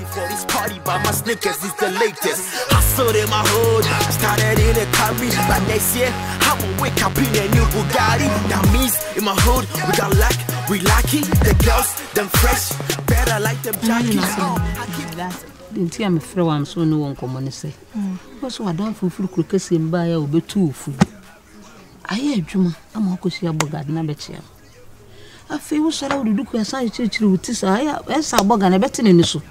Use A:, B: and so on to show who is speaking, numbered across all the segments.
A: ready for this party, but my sneakers is the latest. Hustle in my hood, started in a Camry. But next year, I will wake up in a new Bugatti. That means in my hood, we got luck, we lucky. The girls, them fresh, better like them jackies.
B: Didn't hear me throw am so no one come on say. What's what done for crocus in buy or be too food? I hear Juma, I'm a cosia bogard, number chair. I feel so I would do a sign church with this. I a bog and a betting in the soup.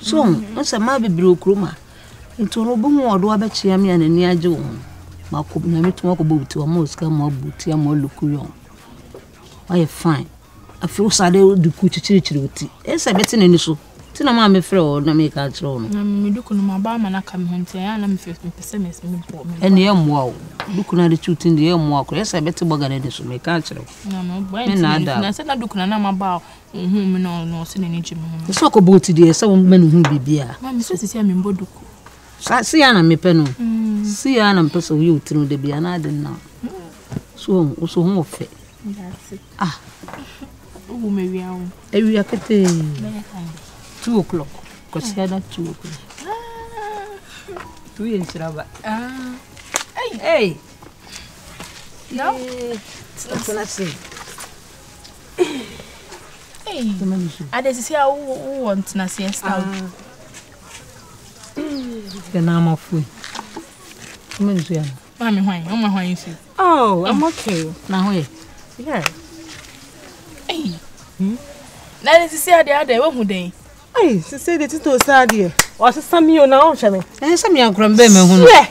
B: So, once a maybe broke rumor into a boom or do I bet you me and a near Joan. My could never talk about to a most come up booty and more look young. I am fine. I feel sad they would do church with it. It's a betting in the soup. Tina mama fro na make a throne. Na me duku no maba ma na kam honte ya na me pese me bo me. Ene ye mwa duku na de chutin de ye mwa ko yesa beti boga na de so me ka throne. Na no boy na se na duku na maba me no se na ni jimi ho. So ko boti de se wo manu hu bibia. Ma me so sisi me mbo duku. Sa si ya na me pe no. Si ya na mpe so ye utinu de bia na de na. So hu ofe. Ah. Wo me wia wo. E wia kete. 2 o'clock. Because he had 2 o'clock. 2 inches. Hey. No? That's what I say. Hey. I just see how who wants to see a star. The name of food. Mommy, why you see? Oh, I'm okay. Now, wait. Yeah. Hey. Now, this is the other one day. Hey, she said it to sad here. Or some you now, Shammy. And some young crambe, yeah.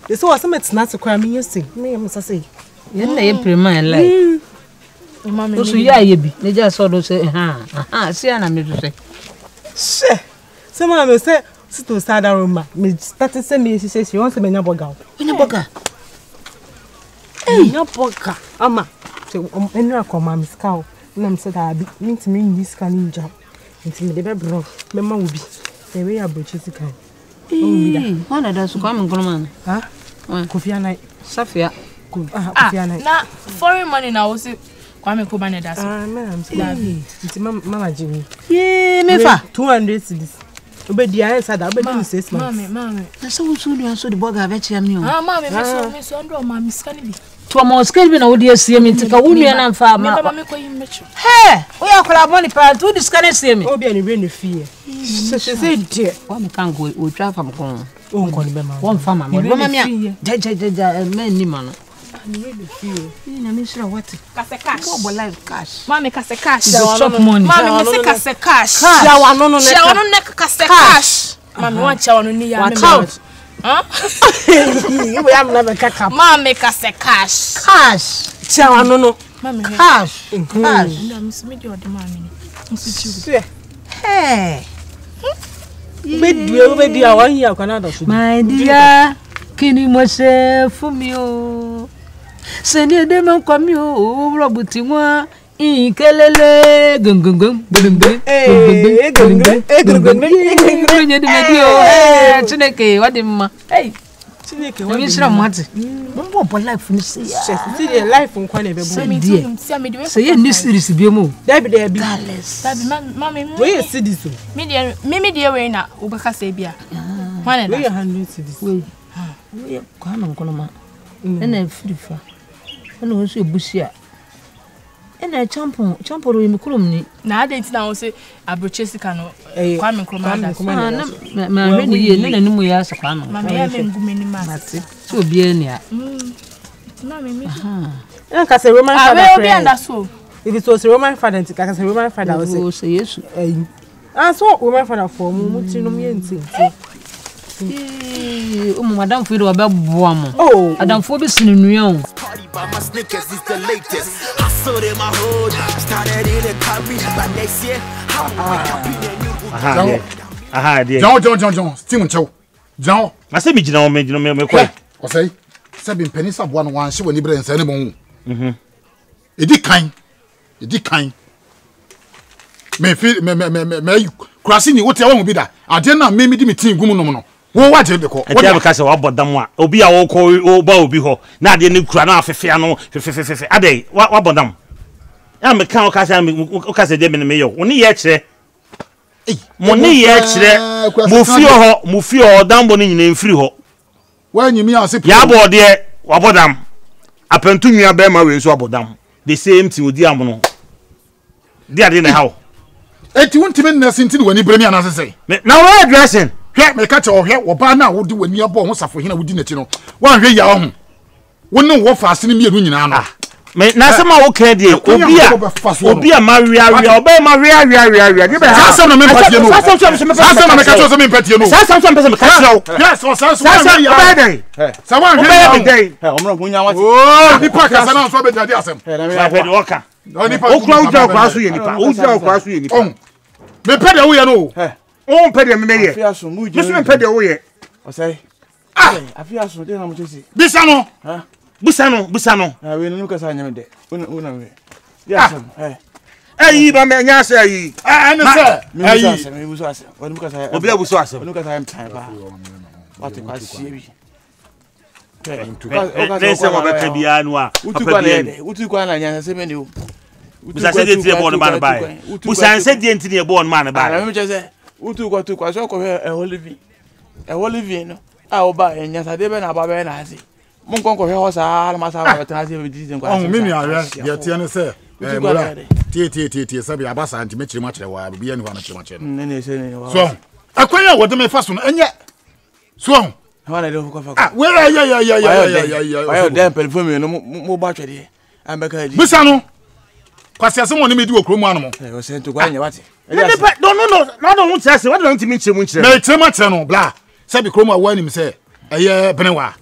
B: This was some it's not to cram me, you see. Me, I must say. You may prima like. Mamma, so yeah, you be. They just saw those say, see, and I'm to say. She. Someone will say, sit to sad room. Me started saying me, she says she wants to be a boga. In a boga. Hey, no boga. Ama. So, I'm not come, Miss Cow. And I'm said, I mean to me this canning job. It's me, the baby, Mamma will be. The way I brought you to come. One of those come, Grumman. Huh? Coffee night. Safia. Now, foreign money now, was it? Kwame Kubane does. Ma'am, it's Mamma Jimmy. Yea, me fa 200 cities. But the answer that be 6 months. Mamma, so soon you saw the bug of it. Mamma, Miss Andrew, Mammy Scanny. To a more scalping, oh dear, see me to go and farm. Hey, we are collaborating to discuss him. Oh, be any rain fear. She said, dear, one can't go, we'll drive from home. One farmer, many man. Mister, what? Cash. Mammy, cash. Shop money. Mammy, cash. Cash. Mammy, one chow on the account. Huh? We have never caca. Mamma make us a cash. Chow, no. Mamma, cash. Miss Medio, the mammy. Hey. With dear, 1 year, Canada. My dear, can you say for me? Send your demon come you, Robertina. Kelele gung Chineke what him hey Chineke what you should want what life you see see life on kwane be say you need series be mo there be mommy we see this me dey we na obeka say bia wan na we 100 cities we kwa na nkono ma na frifa na wo so ebusia ena champo ro yimikurum ni na adenti na wo se abrochesika no Kwame Nkrumah da ma reni ye na nanu ya asakwa no ma ya mengume ni mate so obi eni a na me me na ka se Roman father obi anda so if it was Roman father nti ka se Roman father wo se Yesu so Roman father for mu tinom ye nti madam for you abeboa mo adam for be sinunua
A: my sneakers is the latest. Hustle in my hood, started in a Camry, but next year how we wake up in a new John, Steven Chow. John, I say me quite. Or say, 7 pennies of one she will never answer any more. It did kind. May crossing you what I won't be that. I dare not make me meeting Gumuno. What you call? What you call about them? Obi a wo call obi ho. Na de ni kura na afefe ano fefe. Ade what about them? Ya me kan o ka say de me yo. Oni ye kire.
C: Money ye chire. Mu fie ho dambo ni nyina mfiri ho.
A: Wa nyimi ase.
C: Ya bo de wabodam. Apentu nwia be ma we so abodam. The same thing odi am no. Dia de na how.
A: Eti wontime na senti wani bremi anase sei.
C: Na we addressing.
A: Hwe me ka che wo hwe wo ba na wo di wani abo ho safo hina wo di na chi no. Wa hwe ya ho. Woni wo fa ase ni mienu nyina no.
C: Me na se ma wo ka die obi a ma wi oba ma wi de be ha
A: sa na me patie no sa na me ka cho so me patie no
C: sa me ka cho
A: yes o sa ya
C: dey
A: sa wan hwe
C: dey
D: omro hunya wati
A: oh ni pa ka sa na so be dey asem
C: na fe de oka
A: ni pa
C: o kwa so ye nipa o kwa so ye nipa
A: me pe de wo ye no
C: o pe de me ye
D: afiaso mu je
C: me pe de wo ye
D: o say afiaso de na mo chesi
A: bisa no
C: busa no
D: we no ka sa nyame de una we ya sam
C: ayi ba me nya se ayi
A: ene se ayi
D: me buso ase wonu ka sa
C: obi abuso ase
D: wonu ka sa mpan ba wate kwa sie bi
C: ne se mo beka bia no a
D: utu kwa na nya se me ni o
C: busa se de tie bo no man ba busa se de ntini e bo no man ba
D: na me che se utu kwa so ko e Olivier no a oba nya sa de be na ba be na ase mon kon ko he ho sa ma sa ba tan ase be di den kwa
A: oh me ni awe ye tie ne se mura tie sabi abasa anti me kire ma kire wa bia ni ho na kire ma kire
D: ne se ne wa
A: so akwanya wo de me fa so no enye so
D: ha na de ko fa
A: we ya
D: ayo dem pelfo me no mo ba twede ambeka di
A: bisa no kwase ase mo ne me di okro mu anu mo
D: o se nto kwa nya wate
C: no hu tse what don't me kire mu kire
A: me kire ma kire no bla sabi kro mu a wani me se eye benewa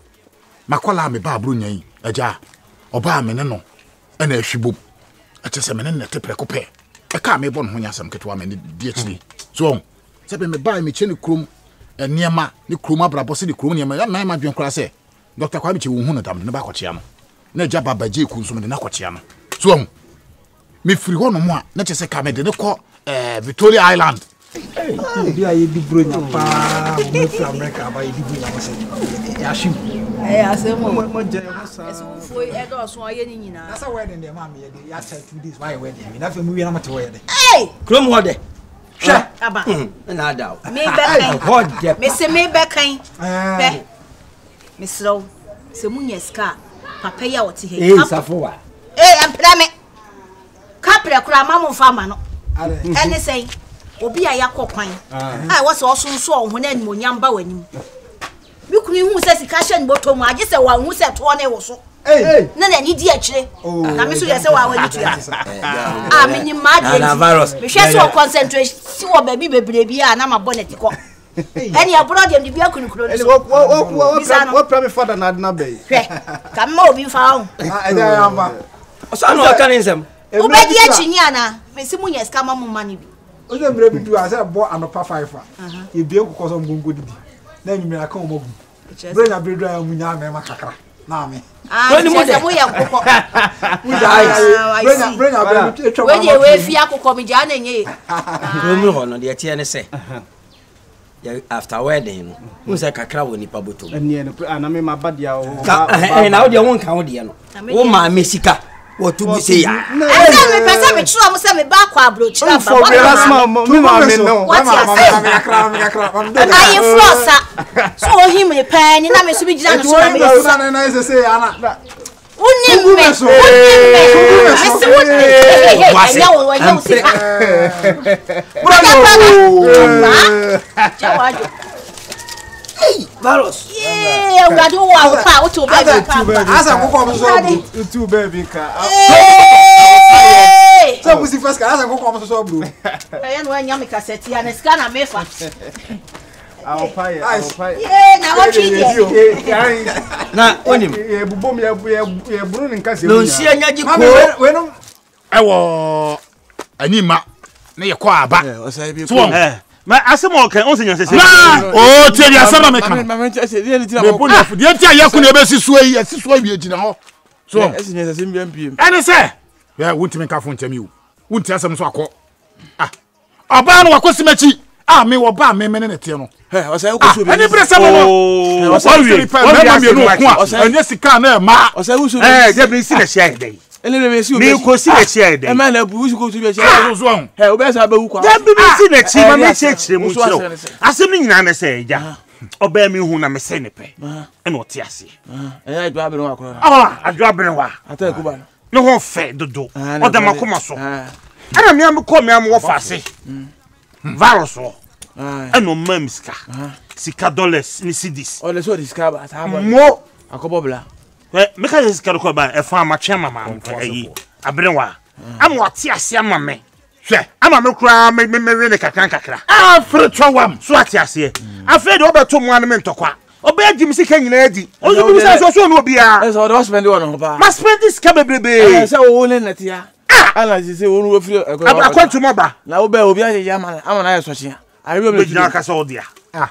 A: makola me ba abro nyan aja oba me ne no na ahwibom atese me ne nete prekope e ka me bon ho nyasam ketwa me ne di akiri so se be me ba me che ne krom eniema ne krom abrabo se ne krom niema ya nan ma dwen kora se Dr. Kwame che wo hu no dam ne ba kwachia no na aja baba je ku nso me na kwachia no so me firi ho no mo a na che se ka me de ne ko Victoria Island
E: bi aye di bro nya pa mo fi America ba ye di bro nya mo se ya shim
B: asemo
E: mo je mo sa
B: foi e do so aye ni nyina
E: na sa wedding de ma me ye de ya say 2 days why wedding me na fe mu wi na mate wo ye de
F: krom ho de
B: hwe aba
F: na da
B: me be kan
F: ho de
B: me se me be kan be me slow se mu nya ska papa ya wote he
F: safo wa
B: ampra me kapre kura ma mo fa ma no ene sei obi aya kokwan wo se osonso ohun na ni onyamba wanim mi kunu hu se sika hye ni botom age se wa hu se to na wo so na ni di akire na me so ye se wa wani tua me ni ma de me hwe se o concentrate si wo baby bebre bia na ma bonnet ko eni abro dem di bia kunu so
E: wo pra me father na na be
B: hwe ka ma obi fa ho
E: eja ya ma
F: o sa no ka ni nsem
B: o be di akini ana me si munya ska ma mu mani bi
E: o je mbre bi du a se bo anopa 5 e bie ku ko so ngongo didi na nyumira aka o mogu brenya bredo ya munya me makakra na me
B: ni mo se mo ya kokko
E: brenya etwa
B: we dey we fi akokko mi ja na nye
F: krom ho no de tie ne se after wedding no mo se kakra wo nipa botom
E: ene na me mabadia o
F: na wo de won kan wo de no wo ma me sika wo tu bi se ya
B: ese me pese me chiro mo se me ba kwa abro chira ba
E: me ma me no
B: ayi flosa so him e pan ni na me so bi gira no so me
E: na ese se ana
B: Unim me.
F: Hey, Varos.
B: Yeah, we do wa pa o to baby pa.
E: Asa kokko mo so tu baby ka. So musi first ka asa kokko mo so bro.
B: Ya no anya me cassette ya na scan na mefa.
E: I'll pay.
B: Yeah, na what you
F: na onim
E: e bubom ya buru ni nkase
F: no nsi anya ji ko
E: we no
A: ewo anima na ye ko aba so
C: ma asemo kan on senya sese
A: o tie dia sama me kan
D: ma ase dia ni tira
A: me bo na fu dia tia ye ku na be sisuo yi sisuo bi ejina ho so
D: ase ni sese mbia mpiem
A: ene se ya wuntimi ka fo ntami o wunti asem so akọ aba no wakosimachi me wo ba me ne tie no
D: o say ko so bi
A: ani presa mo o so ri pa me ma me no ko anya sika na ma
D: o say wo so
C: je bi si na share dey Me ko si na chi ai dey.
D: E ma na bu ko si be chi.
E: so on
D: He o be sa ba wu kwa.
C: Da BBC na chi ma me chechire mu chiro. Asem ni nyina na say ja. Oba mi hu na me say ne pe. E no te ase.
D: Adwo abere wa akro.
C: Adwo abere wa.
D: Ata kuba.
C: No ho fe dodo. Oda makoma so. Ana me am ko me am wo fa se. Virus wo. Eno mam sika dollars ni cedis.
D: O le so diska ba ta ba.
C: Mo
D: Akobobla.
C: Me ka sika ko ba e fa ma twa mama ayi. Abere wa. Am wo te ase ama me. Hwe, ama me kura me we ne kakra. Afre twa wam. So ate ase. Afre de obeto mo an me ntokwa. Obe adi misika nyina adi. Ozu bi sa so no bia.
D: E so do spend one ho ba.
C: Ma spend this ka bebrebe.
D: E se wo le netia. Ala si se wo fi
C: akwantu mo ba.
D: Na wo ba obi aye ama na ye so chia. Ayo me
C: Bejina ka so dia.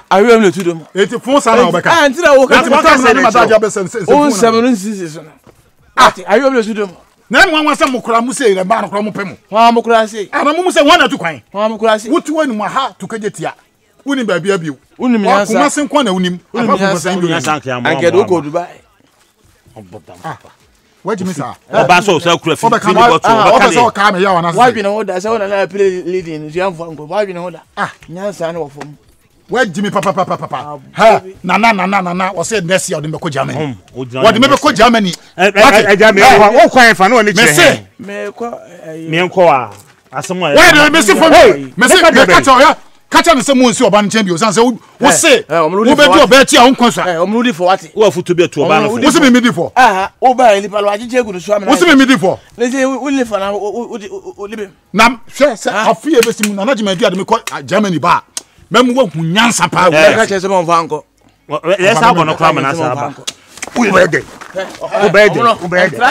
D: Ayo me tudo mo.
E: eti fun sa na obeka
D: Ah, ntina wo ka.
E: eti mata na mata ja be sen
D: O 7 so na. Ati ayo me tudo mo.
E: na mo anwa se mokura mu se ba na kura mu pemu
D: Wa mo kura se.
E: ana mu se wana tu kwan
D: Wa mo kura se.
E: wutu wani mu ha to kajetia woni ba bia biu
D: Unim
E: wa
D: nyansa.
E: kuma sen kwa na unim apa ko sen
C: Ya
E: do
C: sanke am.
D: Anke do ko Dubai.
E: waji mi sa
C: Oba so so kura fi.
E: obeka ma obeka so ka me ya wana
D: Wa bi na oda se wona na play leading you am for ngo. Wa bi na oda. Nyansa na wo fom.
E: waji mi papa ha na o se next year o de me ko Germany o de me be ko Germany
C: Eja me wo kwan fa na oni
E: me
C: che.
E: se
D: Me ko
C: Me nko a asemo ya.
E: why do me se for me se me catch ya catch na se mo nsi oba nchen bi o san se wo se wo be di oba ti a won konsa
D: o mo di for what?
C: Wo futu be to oba no.
E: wo se me di for
D: O ba ni palo ajeje gudu so amena.
E: wo se me di for
D: Le se o le for na o libe.
E: na se afie be simu na na jima di ade me ko Germany ba mem wo hu nyansa pa
D: Ka che se mo fa nko.
C: Yes I want to come na sa ba. Wo be dey. Wo be dey. Wo be dey.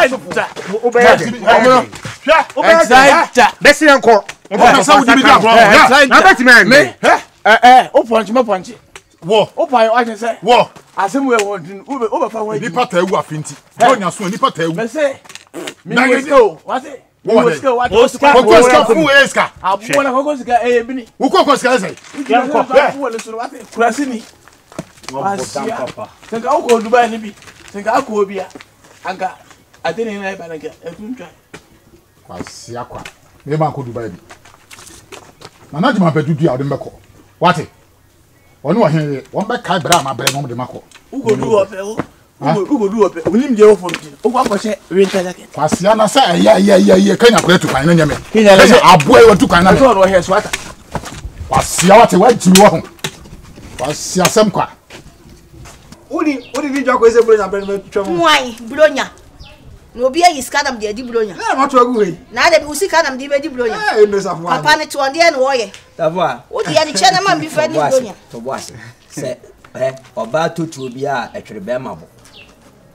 C: Wo be dey.
D: Exact.
C: Besi nko.
E: o sa wo di bi da bro
C: Na beti man.
D: Me. O punch me punch.
E: wo
D: O pa o aje se.
E: wo
D: Asem we won o be fa wa.
E: nipa ta ewu afinti wo nya so nipa ta ewu
D: Me se. Me
E: Na
D: wo
E: ye-
D: sko. What?
E: Wo
D: Wo
E: de-
D: sko what?
C: Wo ska-
E: ko ska fu eska
D: Abo na ko sika bi ni.
E: wo ko ska sai
D: Kurasini. Senka o ko Dubai ni bi. Senka ko bia. Anka atene na ba na ke etuntwa.
E: kwasi akwa me ma ko Dubai bi na jima pe dudu a de mbeko wate wonu wa hen won be kai bra ma bre no de mako
D: Ugo du ofe o. Ugo du ofe. Onim je o fo nti. O kwa che winter jacket.
E: kwasi ana sa ya kanya kura tu kwan na nyame
D: Kenya le-
E: abo e tu kwan na
D: So ro he swata.
E: kwasi wate wa jiri wo ho kwasi asem kwa
G: Udi di jwa ko ese bronya bre me twam.
H: Mwai bronya. No obi ayi sika nam de di bronya.
G: Na ma to agu he.
H: Na de bi sika nam de be di bronya.
G: Eh no sa fwa.
H: Papa ne to onde na wo ye.
F: Tavoa.
H: O di ya ni chena man bi fa di bronya.
F: To boss. Se oba tutu bi a etwere be ma bo.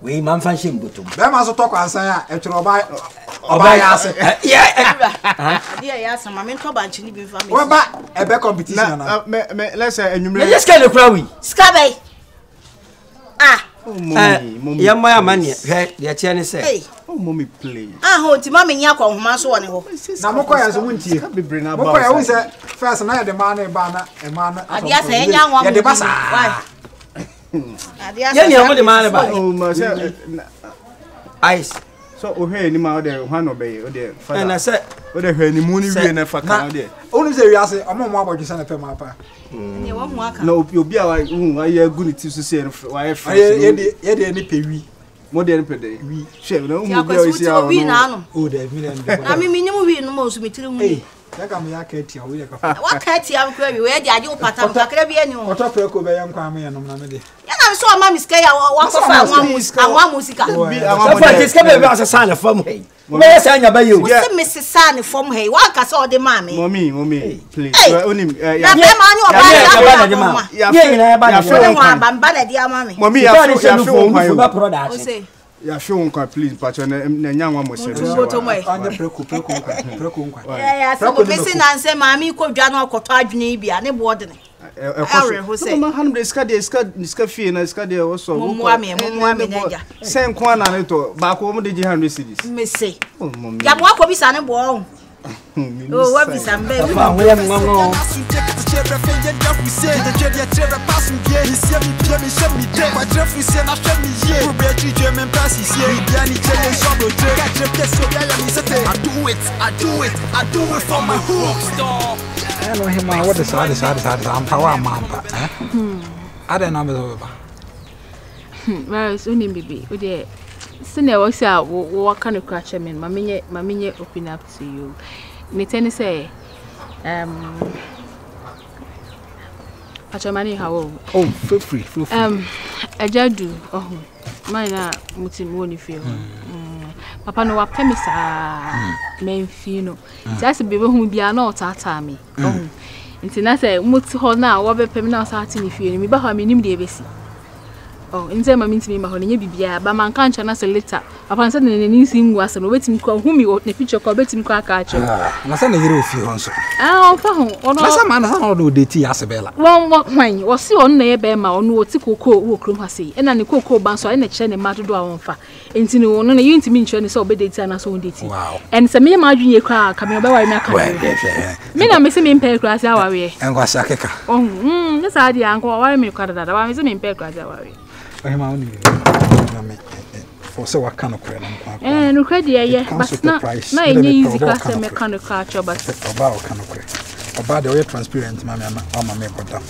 F: We man fan shim botum.
G: Be ma so to kwa ansan a e twere oba ya ase.
H: Adi ya sama me to banchi ni bi fa me.
G: Oba e be competition na.
E: me let's say
F: Me just can the crowd we.
H: Sika be. Ah.
F: Yamma ya mane. He de tie ne se.
H: Hey.
E: mommy play
H: Ah ho ti ma me nya kwa homa so woni ho.
G: Na moko ya so muntie.
E: bebre na
G: Moko ya won se first na ya de man na ba na e man na.
H: Adi asa nya nwa mo.
G: Ya de basa.
H: Adi asa.
F: Ye ni amode man ba.
E: oh ma say
F: Ice.
E: so o he ni ma o de hwan obey o de father
F: Na se
E: o de he ni mu ni wie na fa kan o de
G: Onu se wi ase omo mo abodwese na pe ma pa.
H: Ni wo mu aka.
E: na obi a wa ye gu ni ti so se wa ye fa
G: Ye de ni pe wi.
E: mo de pe de wi she na
H: Ya
E: mu bi
H: kwa
E: o
H: su
E: si
H: ti
E: a
H: wi na anu.
G: O de mi na ndi.
H: Na mi ni mu wi no mo su mi tiri mu.
G: Eh, ya ka me ya ka ti a wo ye ka.
H: Wa ka ti am kwa wi we di age o patam kakra bi ani ho.
G: Oto pre ko be yan kwa me ya no na me de.
H: Ya na so ma mi ska ya wa ko fa anwa musika.
F: so for this can be as a sign of from hey. Me yes anya ba you.
H: Se Mrs. Sane from hey, wa ka so de ma me.
E: mommy please onim
H: Na be ma ni oba ya.
F: Ye nyina ba
E: ya
F: na.
E: fe
H: Wa ba mba na di ama me.
E: mommy ya fe
F: for
H: O
F: product.
H: se
E: ya fe on kwa please pacho na nya nwa mo se
H: Boto mo e.
G: Anya pre ko nkwa.
H: Ya se mo besi na nse ma mi ko dwa na okoto adwene bia ne bo de ne. Aure ho se.
E: ma hanum de ska fie na ska de wo so
H: Mo mo ame nyaja.
E: sen kwa na ne to ba ko mo de ji 100 cedis
H: Me se.
E: mommy
H: Ya bo ko bi sa ne bo o. Oh, what is some baby?
I: I do it for my hooks, dog. I know him. What is I'm power mamba. I don't know.
J: Well, it's only baby. Senior was out. What kind of crash? I mean, Mammy, open up to you. Niteni say, Pachamani, how? Oh, feel free. A jadu. Oh, mine mutim woni feel. Papa no wapemisa menfino. Just be who be no tata me. Oh, nti na say muti ho na wo be pem na sati ni fie ni me ba ha me nim de besi. Oh, nti ma minti me ma ho ne bibia ba man kan cha na se later. Papa say ne ni si ngu ase no wetim ko hu mi ne picture ko betim ko aka acho.
I: Na say na yire ofie ho nso.
J: Ah, fa ho. Ono
I: na say man na say no de ti ase bela.
J: Won hwan, wo si on na ye be ma ono oti kokoo wo krom ha sei. E na ne kokoo ban so e na kire ne ma dodo a won fa. Enti no no na yinti mi nchwe ne say obedeti ana so won deti. And say me ma adwunye kra ka me obewa me aka. Me na me se me mpe kra say awawe.
I: Engo asakeka.
J: Oh, ne sa dia anko awawe me kra dada. Ba me se me mpe kra say awawe.
I: Ma oni for so what kind of credit
J: no credit but na enye easy class mechanical actual but
I: about kind of credit about the way transparent mama me bottom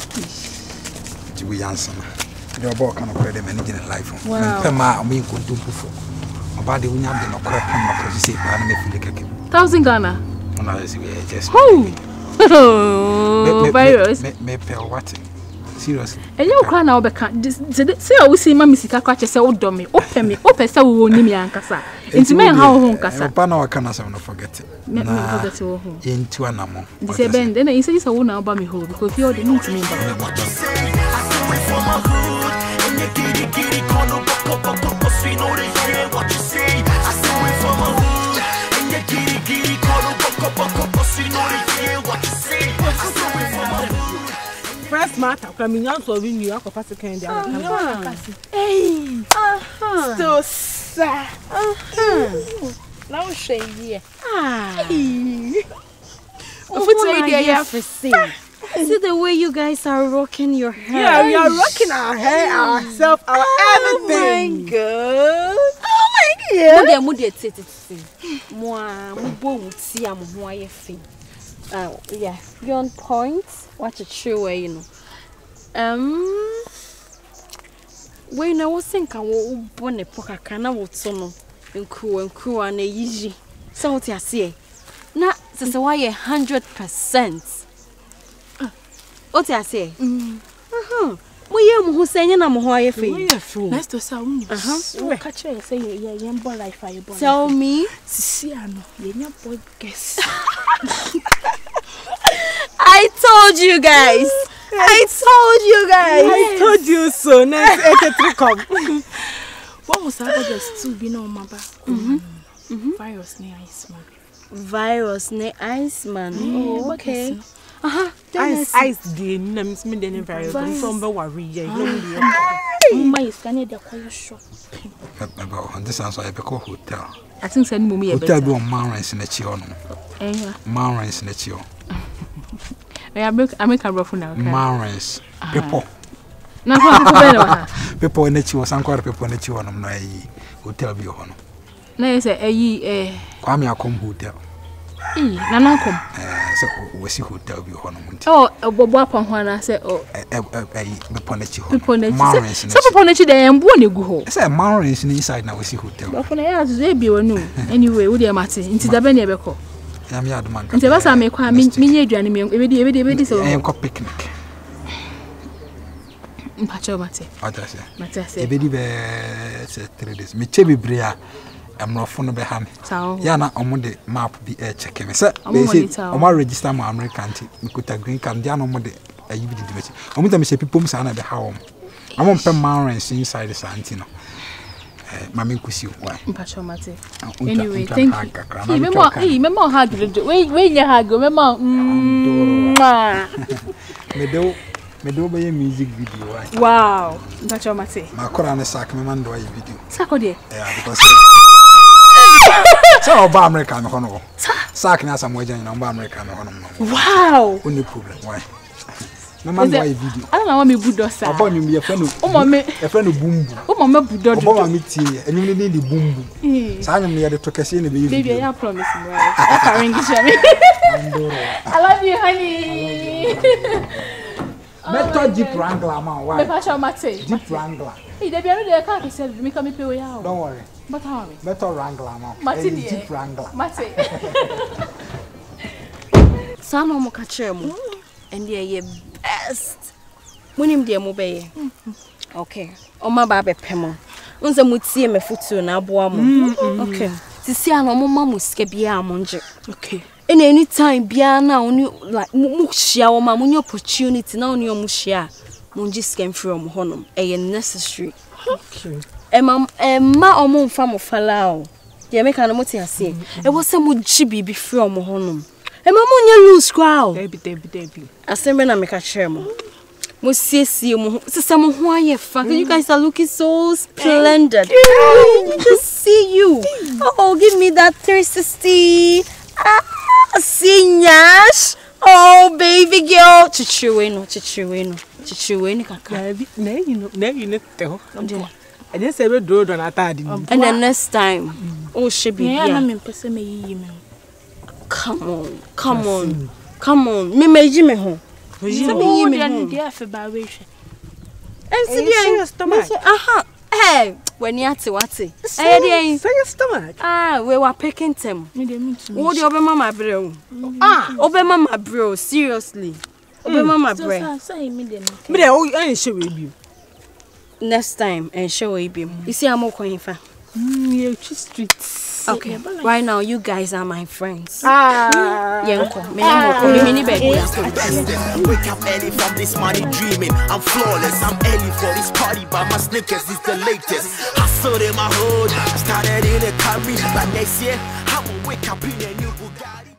I: we answer the about kind of credit managing life pema me ko dumpu fo about the unya de no crap no say ba na me feel keke
J: 1000 Ghana
I: no is we just
J: virus
I: me pay what seriously.
J: And you cry now, Becca. Say, I will see Mammy Sika catch a cell dummy. Open me, open so we will name me and Cassa. Into me, how home Cassa.
I: Pano, I cannot forget it. Into an ammo.
J: This a bend, then I say, I will now buy me home because you're the need to me.
B: First matter, coming out of New York of a second. Hey, so sad. Now, shady.
K: See the way you guys are rocking your hair.
B: Yeah, we are rocking our hair, ourselves, our everything.
K: My God. Oh my God. Yeah, you're on point. Watch a true way, you know. When I was thinking, I will born a poker can I would sono and cool and a easy. So what you say? Now, this is why 100%. What you say? We am who saying I'm why
B: nice to sound. Catch you say you're young boy like fire.
K: Tell me,
B: Siciano, you're boy guess.
K: I told you guys.
B: I told you so. Next, come. What was I just to be no mother? Virus ne Iceman.
K: Virus ne Iceman. Oh, okay.
B: Ice the names me the virus from the worry. My scanner the quiet shop.
I: About this answer I become hotel.
J: I think send me
I: hotel do mountains in the chion. Mountains in the chion.
J: I make a rough now.
I: Mountains. People. People in the chion, some quite people in the chion. No, hotel be on.
J: No, say
I: Kwame come hotel.
J: Nana come.
I: So we see hotel be on.
J: Oh, Bobo upon one. I say, oh,
I: upon the chion.
J: People there and born you go.
I: I say mountains inside now we see hotel.
J: But when I ask, they be no. Anyway, would you matter? Into the Benny Beco.
I: I'm yard man.
J: And the best I make one mini journey, every so.
I: I am picnic.
J: Pacho Mate.
I: What I say?
J: Mate, say,
I: baby, 3 days. Me chebi bria. I'm not fond of ham. Yana on the map be a check me. Sir, I'm register my American tea. We could a green card. Diana on the UBD. I'm going to say people at the home. I won't pay mountains inside the Santino. Mammy Kusi, why?
J: Pacho Mate. Anyway, thank you. Remember how to wait, you had go, remember.
I: Me do be a music video.
J: Wow, Pacho Mate.
I: My Koran sack me man do a video.
J: Sako de.
I: Yeah, because so American hono. Sack na some way in America.
J: Wow.
I: Only problem. Why? No man why video.
J: I don't know what me budo sa.
I: Obo you be a friend of a friend of Bumbu.
J: Oh mama budo.
I: Obo me tie and you need the Bumbu. Sa you me the tokesi in the baby.
J: Baby, I promise you. I ring you. I love you, honey.
I: Better Jeep Wrangler man. Why? Jeep Wrangler.
J: Hey, they be able to can't say me come pay way out.
I: Don't worry.
J: But how?
I: Better Wrangler man. Jeep Wrangler.
J: Mate.
K: Sana mo ka chemo. And they best. When him dear mobile. Okay. O ma ba be pemo. Unse mutie me futu na aboa mo. Okay. Sisi ana mo ma musike bia monje.
J: Okay.
K: And anytime bia na oni like mu hia wo ma mo opportunity na oni omu hia. Monji scam from honom. E necessary.
J: Okay.
K: Ma omo mfa mo fala o. Ye make na moti ase. E wo se mo ji bibi from honom. E ma mo nya lose crowd.
J: Debi.
K: Asembe na make a share mo. Mo siesie mo. Sister mo ho aye fa. You guys are looking so splendid. You just see you. Oh, give me that 360. Sinyash. Oh, baby girl. Chichiweno kaka.
J: Na you know tell. I just say we do don atadi.
K: And the next time, oh she be here.
J: Na me pese me yi me.
K: Come on. Me meji me ho.
J: Say me yi me ho. Dey fe ba we hwe.
K: Ensi dey stomach. Aha. Hey, when you ate what? Say your
J: stomach.
K: We were picking them.
J: Me dey meet me.
K: What the obe mama bro? Obe mama bro, seriously. Obe mama bro.
J: Say me dey. Me dey o an show we bi.
K: Next time and show we be. You see I'm going for.
J: You streets.
K: Okay. Right now you guys are my friends. Yenko. Me baby.
A: Wake up early from this money dreaming. I'm flawless. I'm early for this party, but my sneakers is the latest. Hustle in my hood. Started in a car, but next year I will wake up in a